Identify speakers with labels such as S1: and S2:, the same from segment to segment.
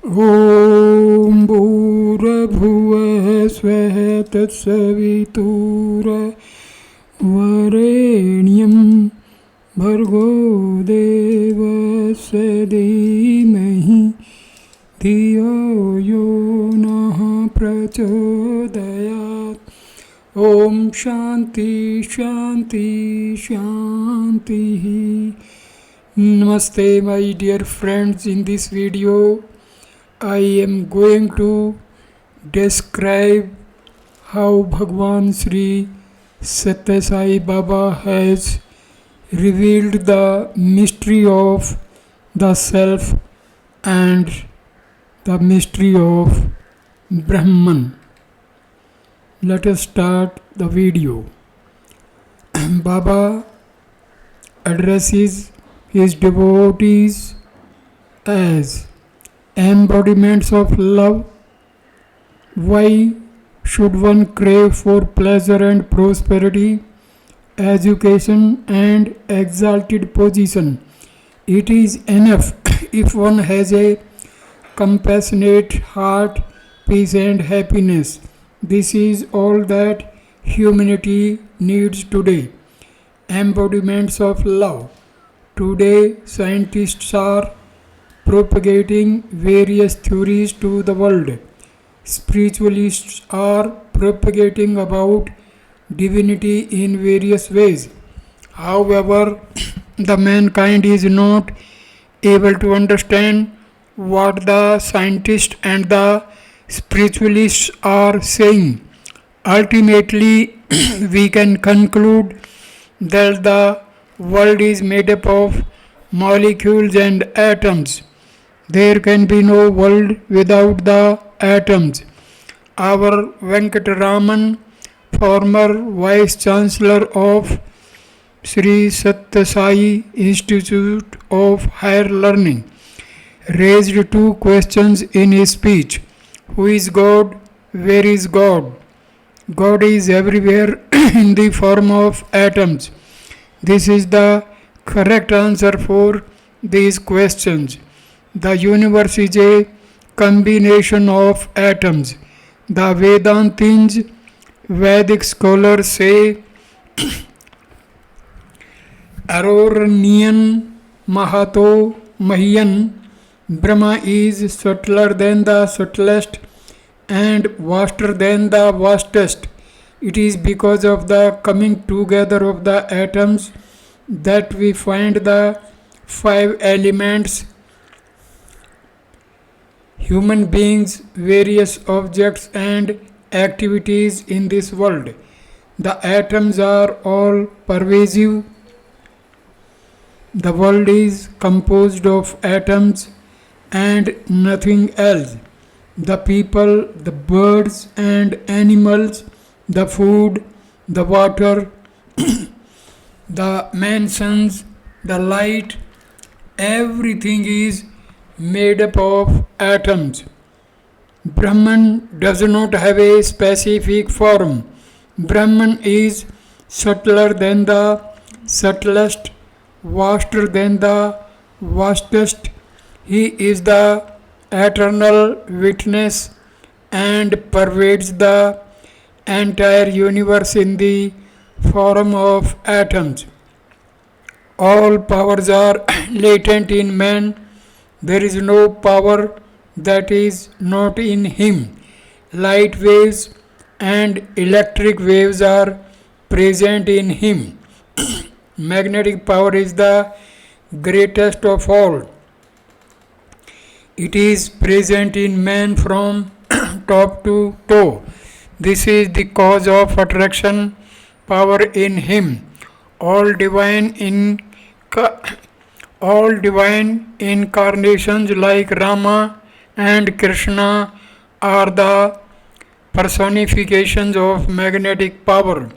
S1: ॐ भूर्भुवः स्वः तत्सवितुर्वरेण्यं भर्गो देवस्य धीमहि धियो यो नः प्रचोदयात्. ॐ शान्ति शान्ति शान्तिः. Namaste my dear friends. In this video I am going to describe how Bhagawan Sri Satya Sai Baba has revealed the mystery of the self and the mystery of Brahman. Let us start the video. Baba addresses his devotees as embodiments of love. Why should one crave for pleasure and prosperity, education and exalted position? It is enough if one has a compassionate heart, peace and happiness. This is all that humanity needs today. Embodiments of love. Today, scientists are propagating various theories to the world. Spiritualists are propagating about divinity in various ways. However, the mankind is not able to understand what the scientists and the spiritualists are saying. Ultimately, we can conclude that the world is made up of molecules and atoms. There can be no world without the atoms. Our Ramana, former Vice Chancellor of Sri Satya Sai Institute of Higher Learning, raised two questions in his speech. Who is God? Where is God? God is everywhere in the form of atoms. This is the correct answer for these questions. The universe is a combination of atoms. The Vedantins, Vedic scholars say, Aroranian Mahato Mahiyan, Brahma is subtler than the subtlest and vaster than the vastest. It is because of the coming together of the atoms that we find the five elements, human beings, various objects and activities in this world. The atoms are all pervasive. The world is composed of atoms and nothing else. The people, the birds and animals, the food, the water, the mansions, the light, everything is made up of atoms. Brahman does not have a specific form. Brahman is subtler than the subtlest, vaster than the vastest. He is the eternal witness and pervades the entire universe in the form of atoms. All powers are latent in man. There is no power that is not in him. Light waves and electric waves are present in him. Magnetic power is the greatest of all. It is present in man from top to toe. This is the cause of attraction power in him. All divine incarnations like Rama and Krishna are the personifications of magnetic power.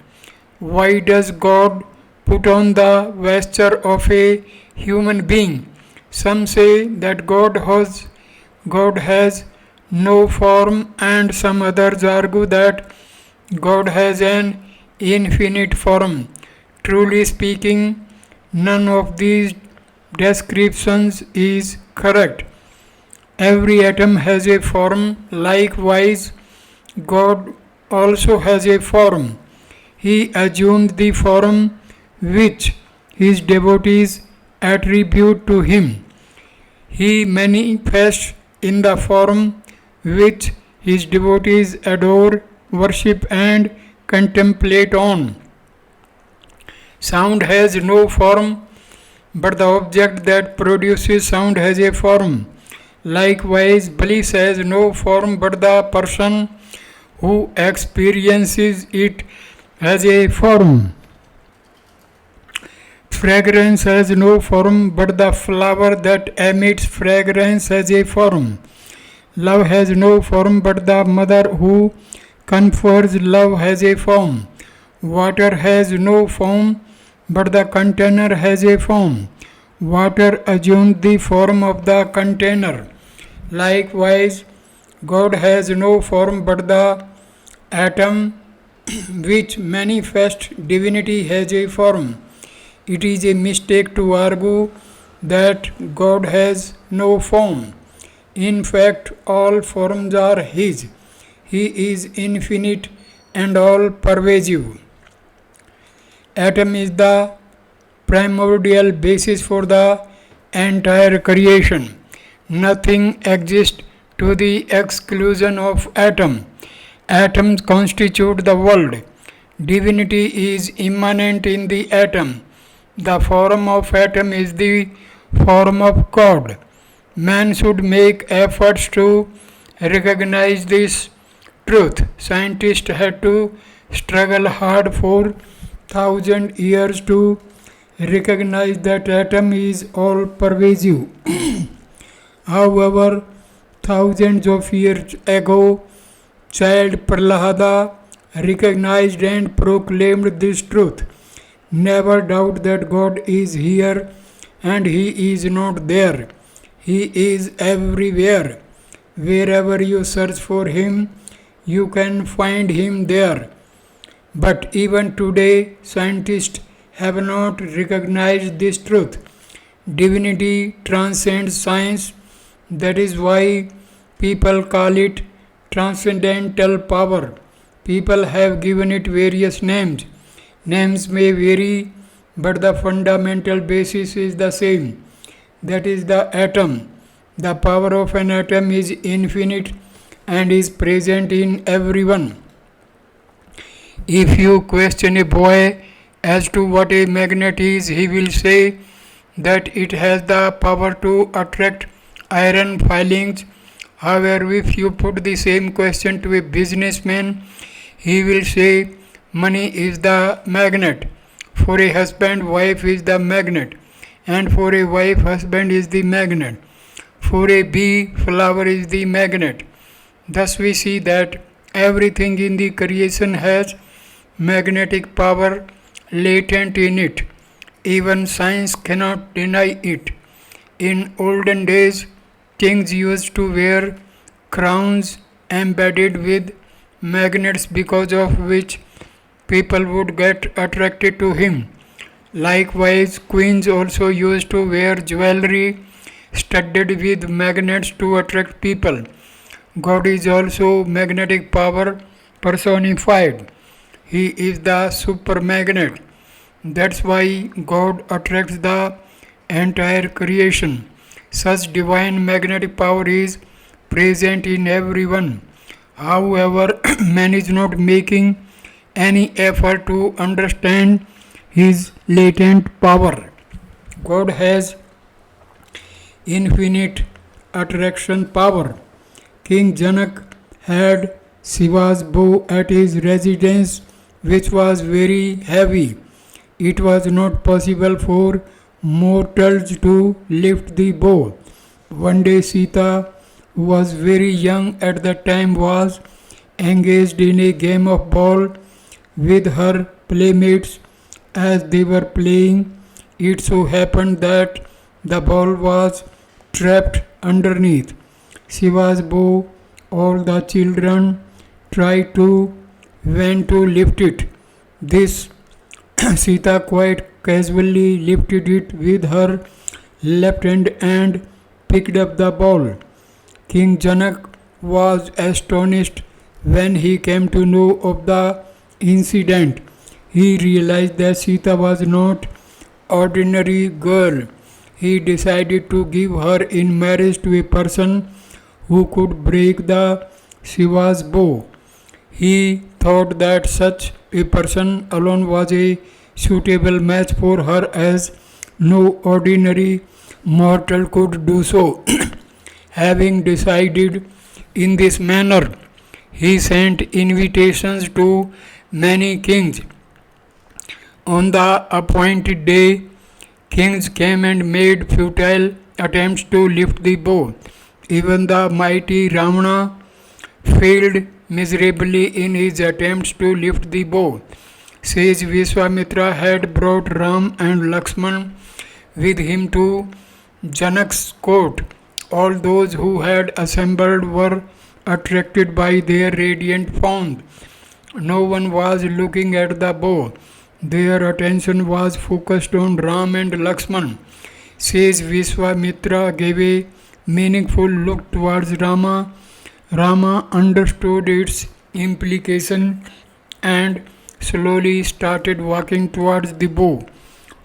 S1: Why does God put on the vesture of a human being? Some say that God has no form, and some others argue that God has an infinite form. Truly speaking, none of these descriptions is correct. Every atom has a form. Likewise, God also has a form. He assumed the form which his devotees attribute to him. He manifests in the form which his devotees adore, worship, and contemplate on. Sound has no form, but the object that produces sound has a form. Likewise, bliss has no form, but the person who experiences it has a form. Fragrance has no form, but the flower that emits fragrance has a form. Love has no form, but the mother who confers love has a form. Water has no form, but the container has a form. Water assumes the form of the container. Likewise, God has no form, but the atom which manifests divinity has a form. It is a mistake to argue that God has no form. In fact, all forms are His. He is infinite and all pervasive. Atom is the primordial basis for the entire creation. Nothing exists to the exclusion of atom. Atoms constitute the world. Divinity is immanent in the atom. The form of atom is the form of God. Man should make efforts to recognize this truth. Scientists had to struggle hard for 1,000 years to recognize that atom is all pervasive. However, thousands of years ago, child Prahlada recognized and proclaimed this truth. Never doubt that God is here and He is not there. He is everywhere. Wherever you search for Him, you can find Him there. But even today, scientists have not recognized this truth. Divinity transcends science. That is why people call it transcendental power. People have given it various names. Names may vary, but the fundamental basis is the same. That is the atom. The power of an atom is infinite and is present in everyone. If you question a boy as to what a magnet is, he will say that it has the power to attract iron filings. However, if you put the same question to a businessman, he will say money is the magnet. For a husband, wife is the magnet, and for a wife, husband is the magnet. For a bee, flower is the magnet. Thus we see that everything in the creation has magnetic power latent in it. Even science cannot deny it. In olden days, kings used to wear crowns embedded with magnets, because of which people would get attracted to him. Likewise, queens also used to wear jewelry studded with magnets to attract people. God is also magnetic power personified. He is the super magnet. That's why God attracts the entire creation. Such divine magnetic power is present in everyone. However, man is not making any effort to understand his latent power. God has infinite attraction power. King Janak had Shiva's bow at his residence, which was very heavy. It was not possible for mortals to lift the bow. One day Sita, who was very young at the time, was engaged in a game of ball with her playmates. As they were playing, it so happened that the ball was trapped underneath Shiva's bow. All the children tried to when to lift it. This Sita quite casually lifted it with her left hand and picked up the ball. King Janak was astonished when he came to know of the incident. He realized that Sita was not ordinary girl. He decided to give her in marriage to a person who could break the Shiva's bow. He thought that such a person alone was a suitable match for her, as no ordinary mortal could do so. Having decided in this manner, he sent invitations to many kings. On the appointed day, kings came and made futile attempts to lift the bow. Even the mighty Ramana failed miserably in his attempts to lift the bow. Sage Vishwamitra had brought Ram and Lakshman with him to Janak's court. All those who had assembled were attracted by their radiant forms. No one was looking at the bow. Their attention was focused on Ram and Lakshman. Sage Vishwamitra gave a meaningful look towards Rama. Rama understood its implication and slowly started walking towards the bow.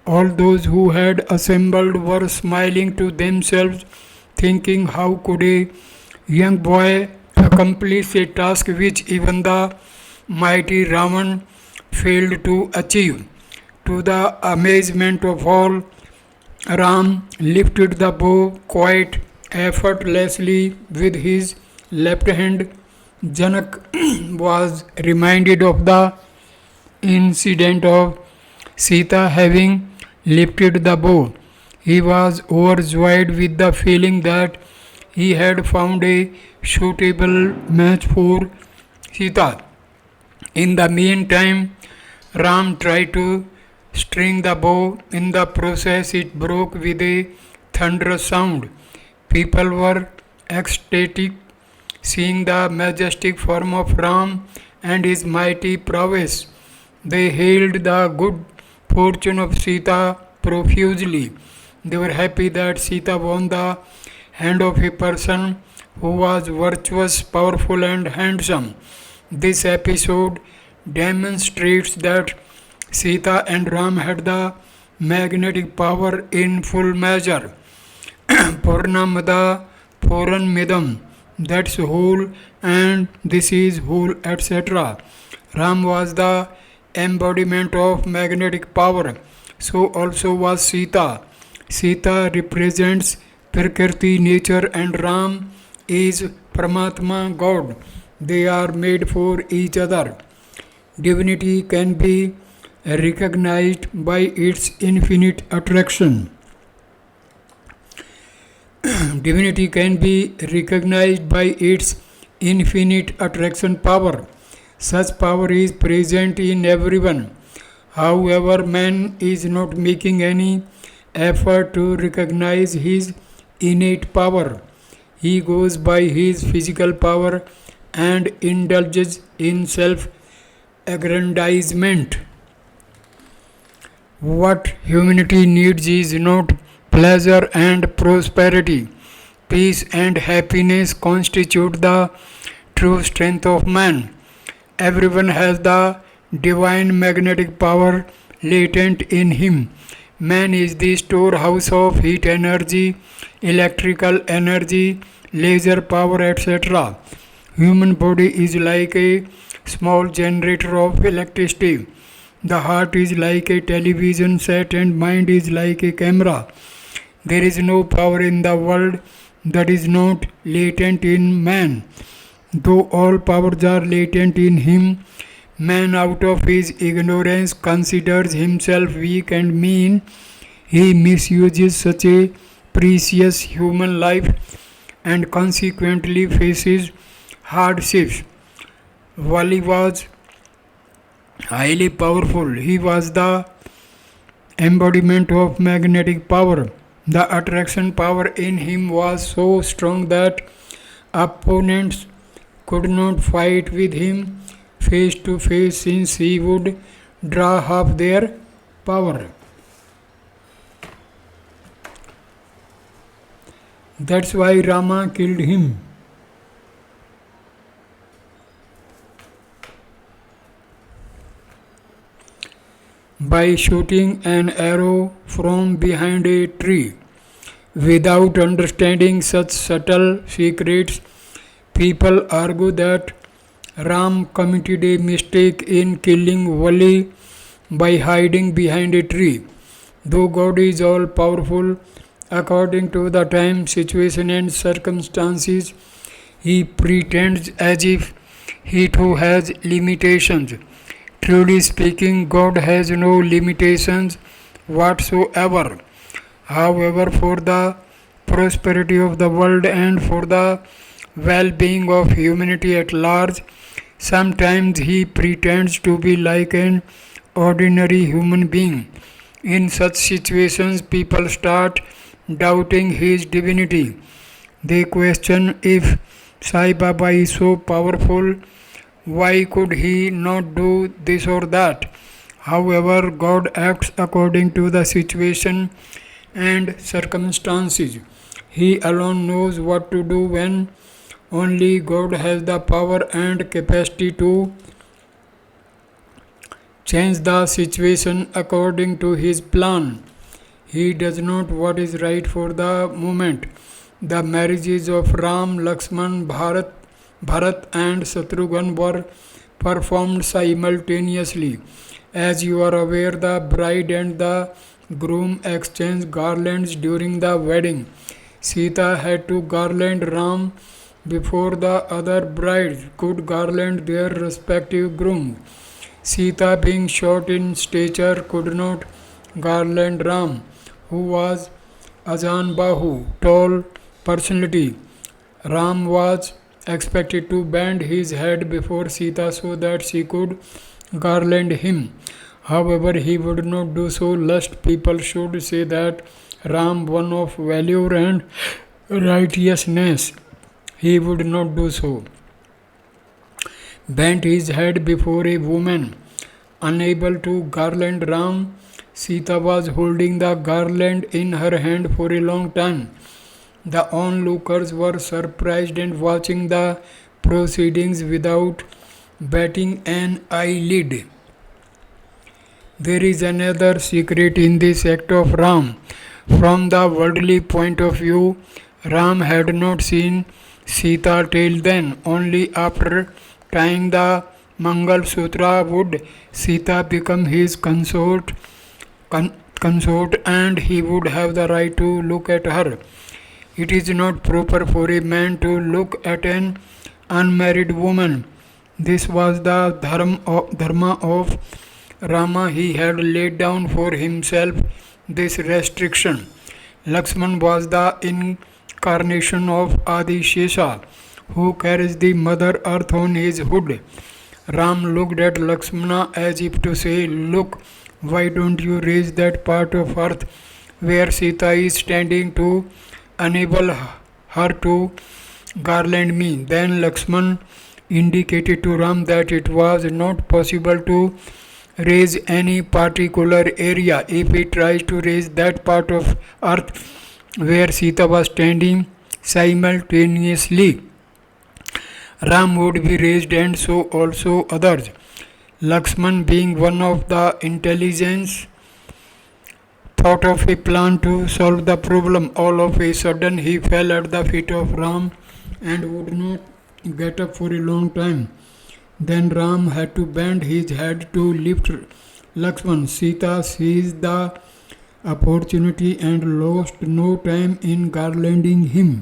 S1: All those who had assembled were smiling to themselves, thinking how could a young boy accomplish a task which even the mighty Ravan failed to achieve. To the amazement of all, Ram lifted the bow quite effortlessly with his left hand. Janak was reminded of the incident of Sita having lifted the bow. He was overjoyed with the feeling that he had found a suitable match for Sita. In the meantime, Ram tried to string the bow. In the process, it broke with a thunderous sound. People were ecstatic, seeing the majestic form of Ram and his mighty prowess. They hailed the good fortune of Sita profusely. They were happy that Sita won the hand of a person who was virtuous, powerful, and handsome. This episode demonstrates that Sita and Ram had the magnetic power in full measure. Purnamada Puranmidam, that's whole, and this is whole, etc. Ram was the embodiment of magnetic power. So also was Sita. Sita represents Prakriti, nature, and Ram is Paramatma, God. They are made for each other. Divinity can be recognized by its infinite attraction. Divinity can be recognized by its infinite attraction power. Such power is present in everyone. However, man is not making any effort to recognize his innate power. He goes by his physical power and indulges in self aggrandizement. What humanity needs is not pleasure and prosperity. Peace and happiness constitute the true strength of man. Everyone has the divine magnetic power latent in him. Man is the storehouse of heat energy, electrical energy, laser power, etc. Human body is like a small generator of electricity. The heart is like a television set and mind is like a camera. There is no power in the world that is not latent in man. Though all powers are latent in him, man out of his ignorance considers himself weak and mean. He misuses such a precious human life and consequently faces hardships. Wali was highly powerful. He was the embodiment of magnetic power. The attraction power in him was so strong that opponents could not fight with him face to face, since he would draw half their power. That's why Rama killed him. by shooting an arrow from behind a tree. Without understanding such subtle secrets, people argue that Ram committed a mistake in killing Wali by hiding behind a tree. Though God is all powerful, according to the time, situation, and circumstances, he pretends as if he too has limitations. Truly speaking, God has no limitations whatsoever. However, for the prosperity of the world and for the well being of humanity at large, sometimes he pretends to be like an ordinary human being. In such situations, people start doubting his divinity. They question if Sai Baba is so powerful, why could he not do this or that? However, God acts according to the situation and circumstances. He alone knows what to do when only God has the power and capacity to change the situation according to his plan. He does not what is right for the moment. The marriages of Ram, Lakshman, Bharat and Shatrughan were performed simultaneously. As you are aware, the bride and the groom exchanged garlands during the wedding. Sita had to garland Ram before the other brides could garland their respective grooms. Sita, being short in stature, could not garland Ram, who was Ajan Bahu, tall personality. Ram was expected to bend his head before Sita so that she could garland him. However, he would not do so, lest people should say that Ram, one of valor and righteousness, he would not do so. Bent his head before a woman. Unable to garland Ram, Sita was holding the garland in her hand for a long time. The onlookers were surprised and watching the proceedings without batting an eyelid. There is another secret in this act of Ram. From the worldly point of view, Ram had not seen Sita till then. Only after tying the Mangal Sutra would Sita become his consort and he would have the right to look at her. It is not proper for a man to look at an unmarried woman. This was the dharma of Rama. He had laid down for himself this restriction. Lakshman was the incarnation of Adi Shesha, who carries the Mother Earth on his hood. Ram looked at Lakshmana as if to say, "Look, why don't you raise that part of earth where Sita is standing to enable her to garland me?" Then Lakshman indicated to Ram that it was not possible to raise any particular area. If he tries to raise that part of earth where Sita was standing simultaneously, Ram would be raised and so also others. Lakshman, being one of the intelligence, thought of a plan to solve the problem. All of a sudden he fell at the feet of Ram and would not get up for a long time. Then Ram had to bend his head to lift Lakshman. Sita seized the opportunity and lost no time in garlanding him.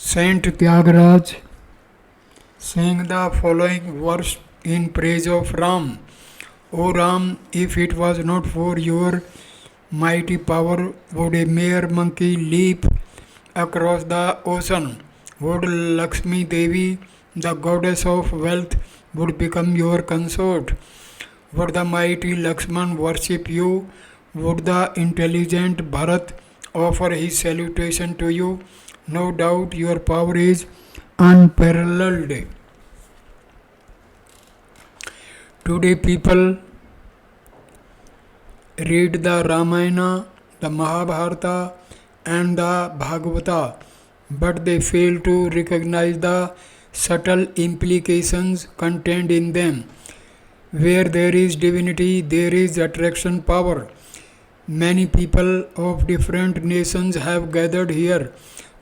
S1: Saint Tyagaraja sang the following verse in praise of Ram. O Ram, if it was not for your mighty power, would a mere monkey leap across the ocean? Would Lakshmi Devi, the goddess of wealth, would become your consort? Would the mighty Lakshman worship you? Would the intelligent Bharat offer his salutation to you? No doubt your power is unparalleled. Today people read the Ramayana, the Mahabharata and the Bhagavata, but they fail to recognize the subtle implications contained in them. Where there is divinity, there is attraction power. Many people of different nations have gathered here.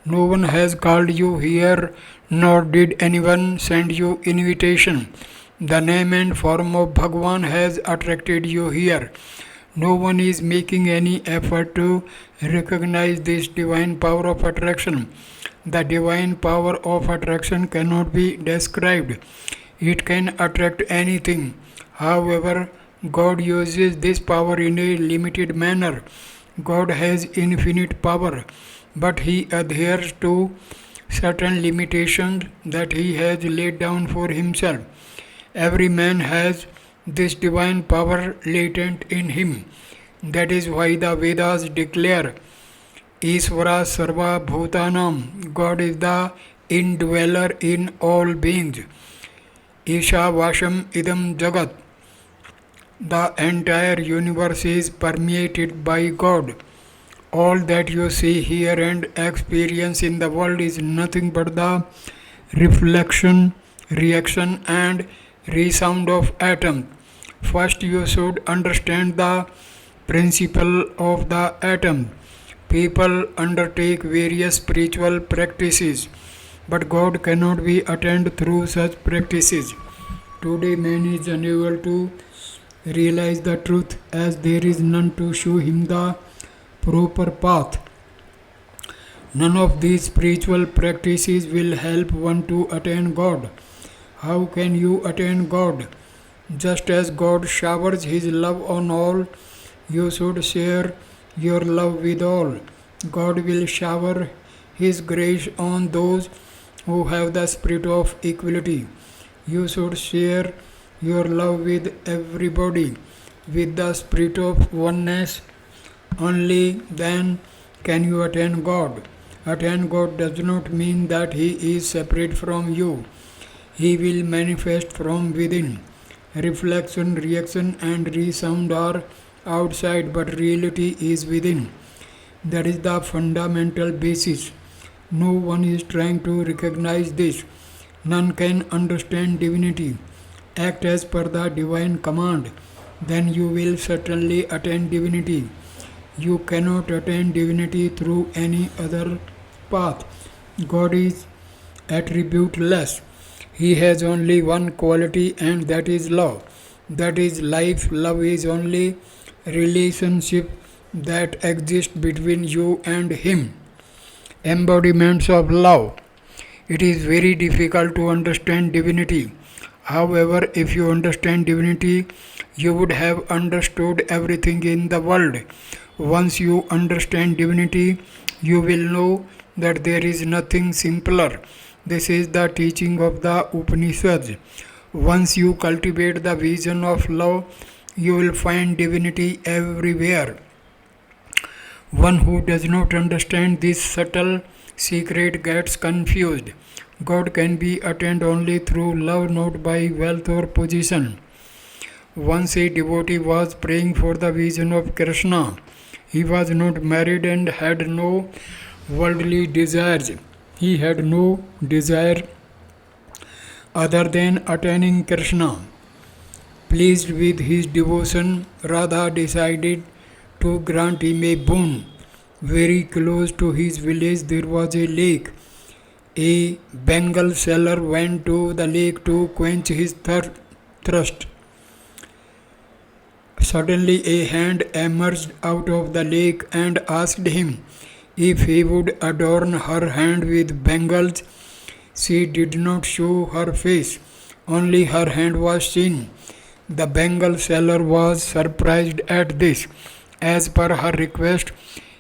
S1: No one has called you here, nor did anyone send you invitation. The name and form of Bhagawan has attracted you here. No one is making any effort to recognize this divine power of attraction. The divine power of attraction cannot be described. It can attract anything. However, God uses this power in a limited manner. God has infinite power, but He adheres to certain limitations that He has laid down for Himself. Every man has this divine power latent in him. That is why the Vedas declare Isvara Sarva Bhutanam. God is the indweller in all beings. Isha Vasham Idam Jagat. The entire universe is permeated by God. All that you see, hear, and experience in the world is nothing but the reflection, reaction, and resound of atoms. First, you should understand the principle of the atom. People undertake various spiritual practices, but God cannot be attained through such practices. Today, man is unable to realize the truth as there is none to show him the proper path. None of these spiritual practices will help one to attain God. How can you attain God? Just as God showers His love on all, you should share your love with all. God will shower His grace on those who have the spirit of equality. You should share your love with everybody with the spirit of oneness. Only then can you attain God. Attain God does not mean that He is separate from you. He will manifest from within. Reflection, reaction, and resound are outside, but reality is within. That is the fundamental basis. No one is trying to recognize this. None can understand divinity. Act as per the divine command. Then you will certainly attain divinity. You cannot attain divinity through any other path. God is attributeless. He has only one quality, and that is love. That is life. Love is only relationship that exists between you and Him. Embodiments of love. It is very difficult to understand divinity. However, if you understand divinity, you would have understood everything in the world. Once you understand divinity, you will know that there is nothing simpler. This is the teaching of the Upanishads. Once you cultivate the vision of love, you will find divinity everywhere. One who does not understand this subtle secret gets confused. God can be attained only through love, not by wealth or position. Once a devotee was praying for the vision of Krishna. He was not married and had no worldly desires. He had no desire other than attaining Krishna. Pleased with his devotion, Radha decided to grant him a boon. Very close to his village there was a lake. A Bengal seller went to the lake to quench his thirst. Suddenly a hand emerged out of the lake and asked him if he would adorn her hand with bangles. She did not show her face, only her hand was seen. The bangle seller was surprised at this. As per her request,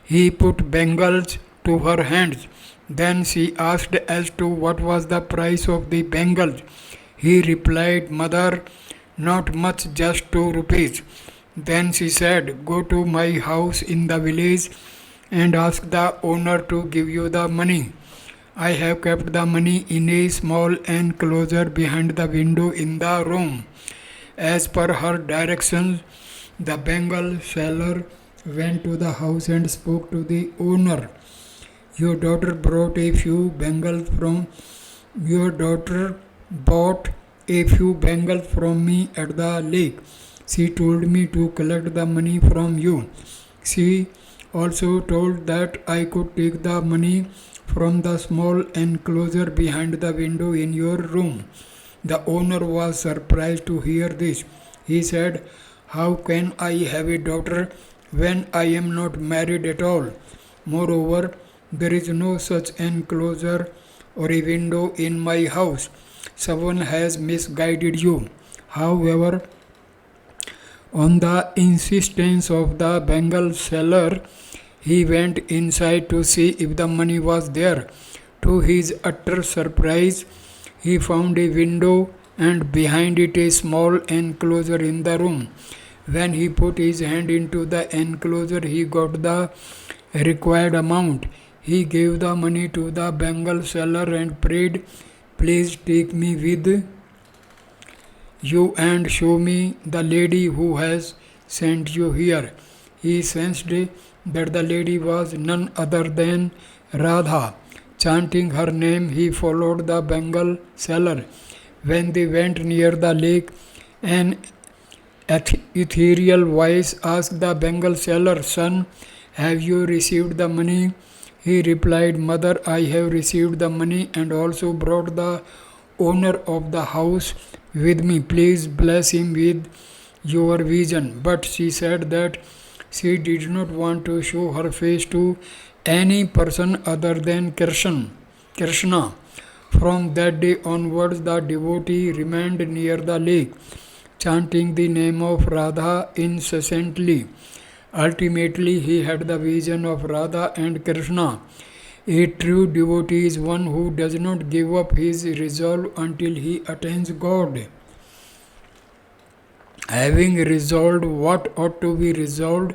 S1: he put bangles to her hands. Then she asked as to what was the price of the bangles. He replied, "Mother, not much, just 2 rupees." Then she said, "Go to my house in the village and ask the owner to give you the money. I have kept the money in a small enclosure behind the window in the room." As per her directions, the bangle seller went to the house and spoke to the owner. Your daughter brought a a few bangles from me at the lake. She told me to collect the money from you. She also told that I could take the money from the small enclosure behind the window in your room. The owner was surprised to hear this. He said, "How can I have a daughter when I am not married at all? Moreover, there is no such enclosure or a window in my house. Someone has misguided you." However, on the insistence of the bangle seller, he went inside to see if the money was there. To his utter surprise, he found a window and behind it a small enclosure in the room. When he put his hand into the enclosure, he got the required amount. He gave the money to the bangle seller and prayed, "Please take me with you and show me the lady who has sent you here." He sensed that the lady was none other than Radha. Chanting her name, he followed the bangle seller. When they went near the lake, an ethereal voice asked the bangle seller, "Son, have you received the money?" He replied, "Mother, I have received the money and also brought the owner of the house with me. Please bless him with your vision." But she said that she did not want to show her face to any person other than Krishna. From that day onwards, the devotee remained near the lake, chanting the name of Radha incessantly. Ultimately, he had the vision of Radha and Krishna. A true devotee is one who does not give up his resolve until he attains God. Having resolved what ought to be resolved,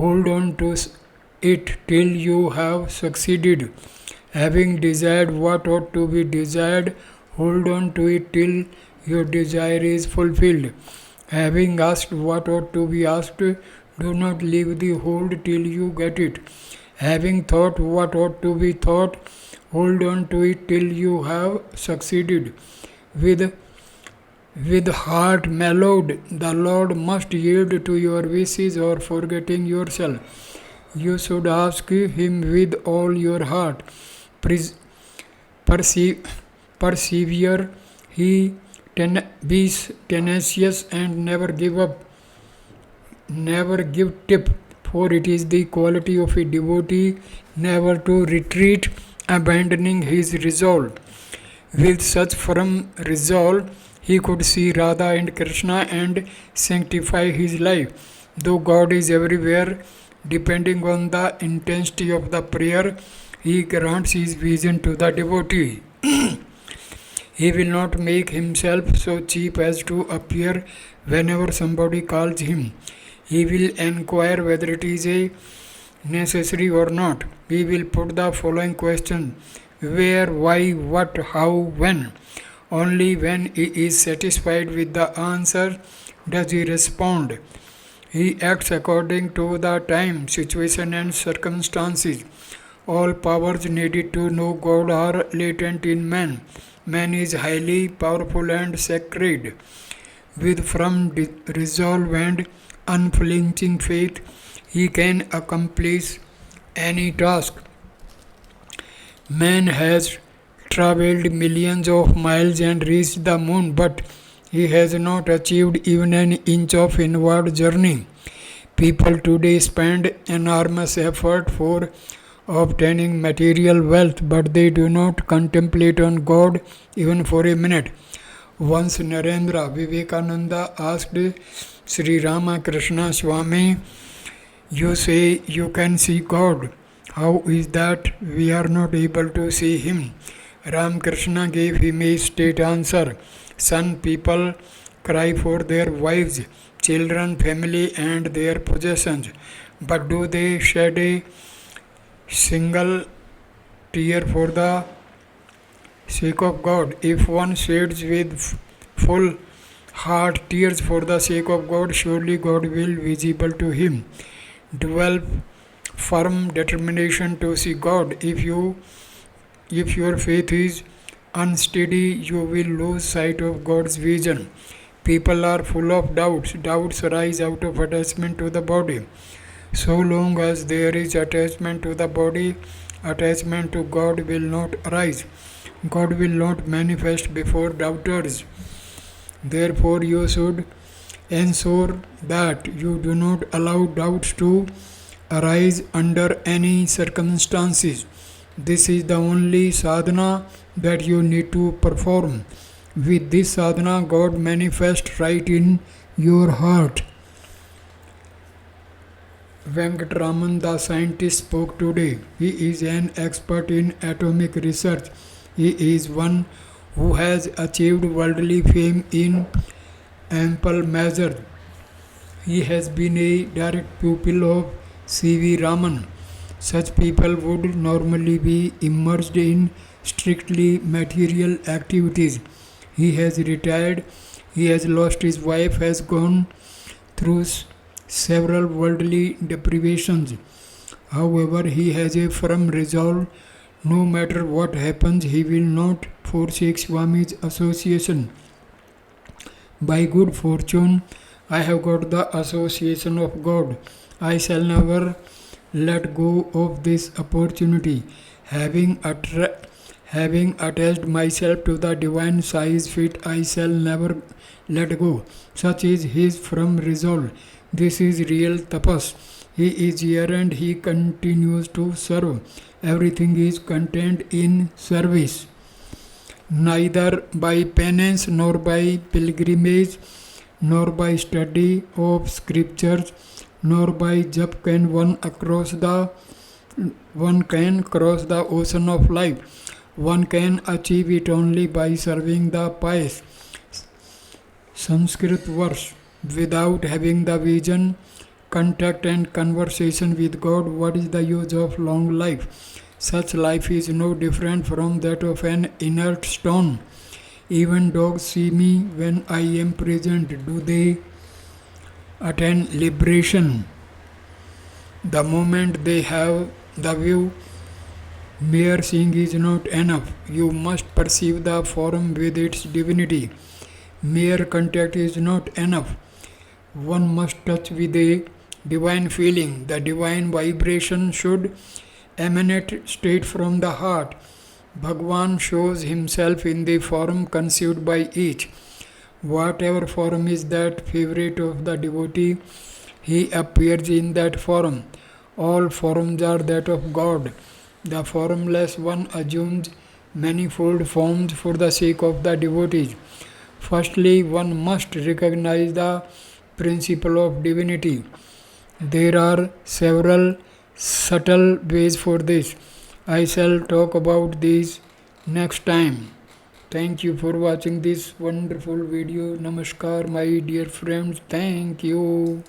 S1: hold on to it till you have succeeded. Having desired what ought to be desired, hold on to it till your desire is fulfilled. Having asked what ought to be asked, do not leave the hold till you get it. Having thought what ought to be thought, hold on to it till you have succeeded. With heart mellowed, the Lord must yield to your wishes or forgetting yourself. You should ask Him with all your heart. Persevere, be tenacious and never give up. Never give tip, for it is the quality of a devotee never to retreat, abandoning his resolve. With such firm resolve, he could see Radha and Krishna and sanctify his life. Though God is everywhere, depending on the intensity of the prayer, He grants His vision to the devotee. He will not make Himself so cheap as to appear whenever somebody calls Him. He will inquire whether it is a necessary or not. He will put the following question: where, why, what, how, when. Only when he is satisfied with the answer does he respond. He acts according to the time, situation and circumstances. All powers needed to know God are latent in man. Man is highly powerful and sacred. With firm resolve and unflinching faith, he can accomplish any task. Man has travelled millions of miles and reached the moon, but he has not achieved even an inch of inward journey. People today spend enormous effort for obtaining material wealth, but they do not contemplate on God even for a minute. Once Narendra Vivekananda asked Sri Ramakrishna Swami, "You say you can see God. How is that we are not able to see Him?" Ramakrishna gave him a straight answer. "Son, people cry for their wives, children, family and their possessions, but do they shed a single tear for the sake of God? If one sheds with full heart tears for the sake of God, surely God will be visible to him. Develop firm determination to see God. If your faith is unsteady, you will lose sight of God's vision. People are full of doubts. Doubts arise out of attachment to the body. So long as there is attachment to the body, attachment to God will not arise. God will not manifest before doubters. Therefore, you should ensure that you do not allow doubts to arise under any circumstances. This is the only sadhana that you need to perform. With this sadhana, God manifests right in your heart. Ramana, the scientist, spoke today. He is an expert in atomic research. He is one who has achieved worldly fame in ample measure. He has been a direct pupil of C.V. Raman. Such people would normally be immersed in strictly material activities. He has retired, he has lost his wife, has gone through several worldly deprivations. However, he has a firm resolve. No matter what happens, he will not forsake Swami's association. By good fortune, I have got the association of God. I shall never let go of this opportunity. Having attached myself to the divine size fit, I shall never let go. Such is his firm resolve. This is real tapas. He is here and he continues to serve. Everything is contained in service. Neither by penance, nor by pilgrimage, nor by study of scriptures, nor by jap can one can cross the ocean of life. One can achieve it only by serving the pious. Sanskrit verse. Without having the vision, contact and conversation with God, what is the use of long life? Such life is no different from that of an inert stone. Even dogs see me when I am present. Do they attain liberation? The moment they have the view, mere seeing is not enough. You must perceive the form with its divinity. Mere contact is not enough. One must touch with a divine feeling. The divine vibration should emanate straight from the heart. Bhagawan shows himself in the form conceived by each. Whatever form is that favorite of the devotee, he appears in that form. All forms are that of God. The formless one assumes manifold forms for the sake of the devotees. Firstly, one must recognize the principle of divinity. There are several subtle ways for this. I shall talk about these next time. Thank you for watching this wonderful video. Namaskar, my dear friends. Thank you.